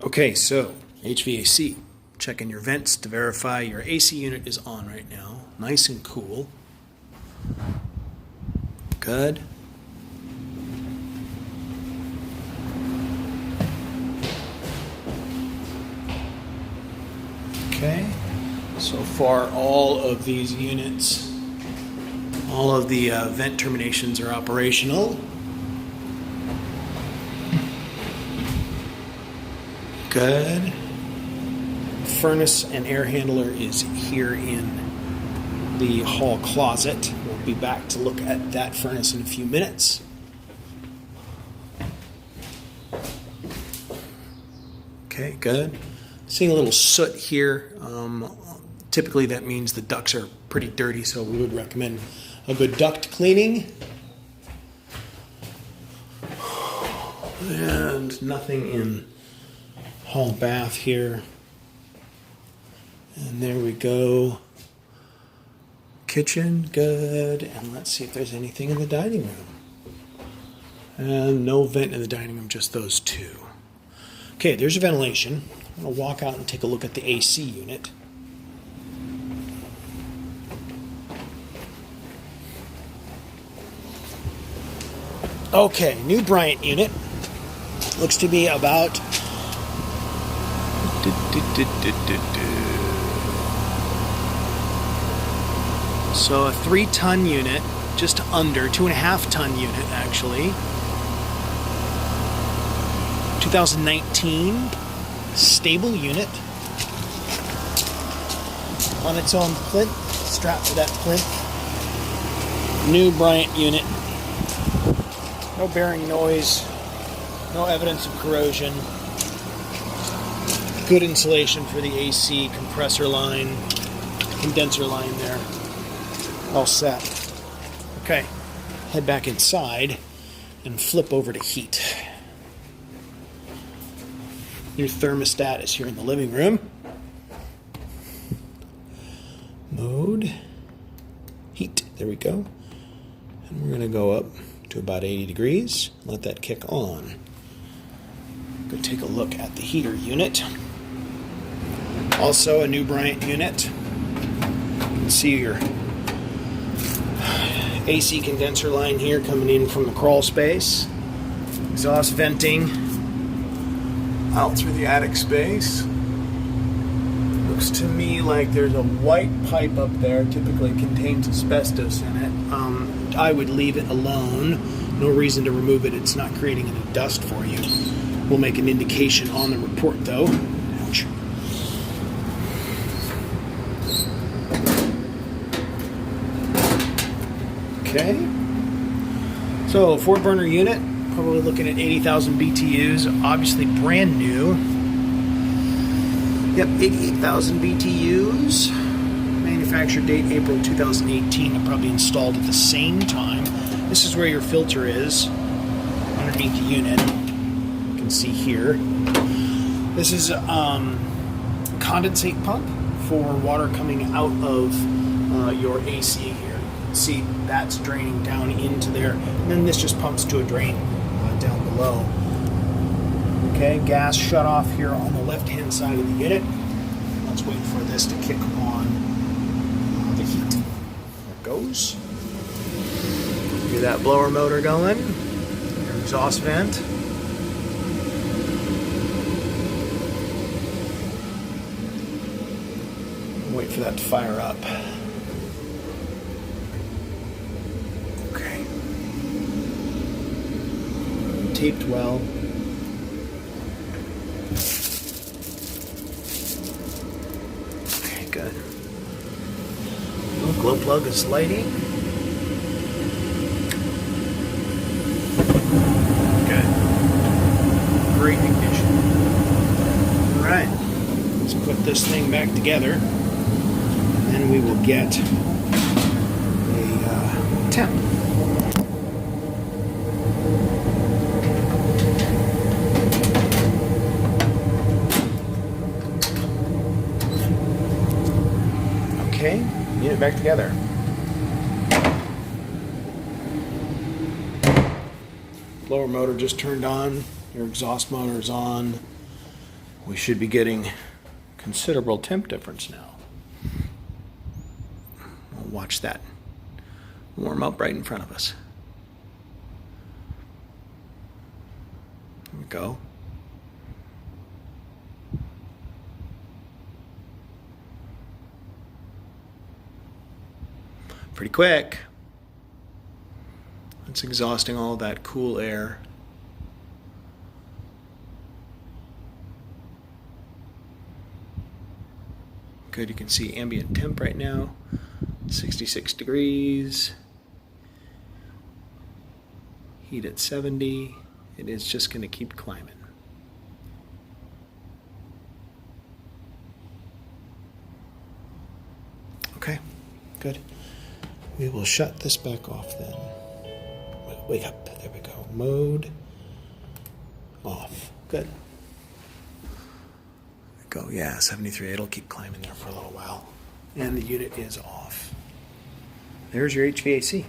Okay, so HVAC. Checking your vents to verify your AC unit is on right now. Nice and cool. Good. Okay, so far all of these units, all of the vent terminations are operational. Good. Furnace and air handler is here in the hall closet. We'll be back to look at that furnace in a few minutes. Okay, good. Seeing a little soot here. Typically that means the ducts are pretty dirty, so we would recommend a good duct cleaning. And nothing in hall bath here. And there we go. Kitchen, good. And let's see if there's anything in the dining room. And no vent in the dining room, just those two. Okay, there's your ventilation. I'm going to walk out and take a look at the AC unit. Okay, new Bryant unit. Looks to be about so a 3-ton unit, just under 2.5-ton unit actually. 2019 stable unit on its own plinth, strapped to that plinth. New Bryant unit. No bearing noise, no evidence of corrosion. Good insulation for the AC compressor line, condenser line there. All set. Okay, head back inside and flip over to heat. Your thermostat is here in the living room. Mode, heat, there we go. And we're gonna go up to about 80 degrees, let that kick on. Go take a look at the heater unit. Also a new Bryant unit. You can see your AC condenser line here coming in from the crawl space. Exhaust venting out through the attic space. Looks to me like there's a white pipe up there, typically contains asbestos in it. I would leave it alone. No reason to remove it. It's not creating any dust for you. We'll make an indication on the report though. Ouch. Okay. So 4-burner unit, probably looking at 80,000 BTUs, obviously brand new. Yep, 88,000 BTUs. Manufacture date April 2018, probably installed at the same time. This is where your filter is, underneath the unit. You can see here. This is a condensate pump for water coming out of your AC here. See, that's draining down into there, and then this just pumps to a drain down below. Okay, gas shut off here on the left-hand side of the unit. Let's wait for this to kick on the heat. There it goes. Hear that blower motor going. Your exhaust vent. Wait for that to fire up. Taped well. Okay, good. Glow plug is lighting. Good. Great ignition. Alright. Let's put this thing back together. And then we will get a temp. Okay, get it back together. Blower motor just turned on. Your exhaust motor is on. We should be getting considerable temp difference now. We'll watch that warm up right in front of us. There we go. Pretty quick. It's exhausting all that cool air. Good, you can see ambient temp right now, 66 degrees. Heat at 70. It is just going to keep climbing. Okay, good. We will shut this back off then. Wake up. There we go. Mode off. Good. Go. Yeah, 73. It'll keep climbing there for a little while. And the unit is off. There's your HVAC.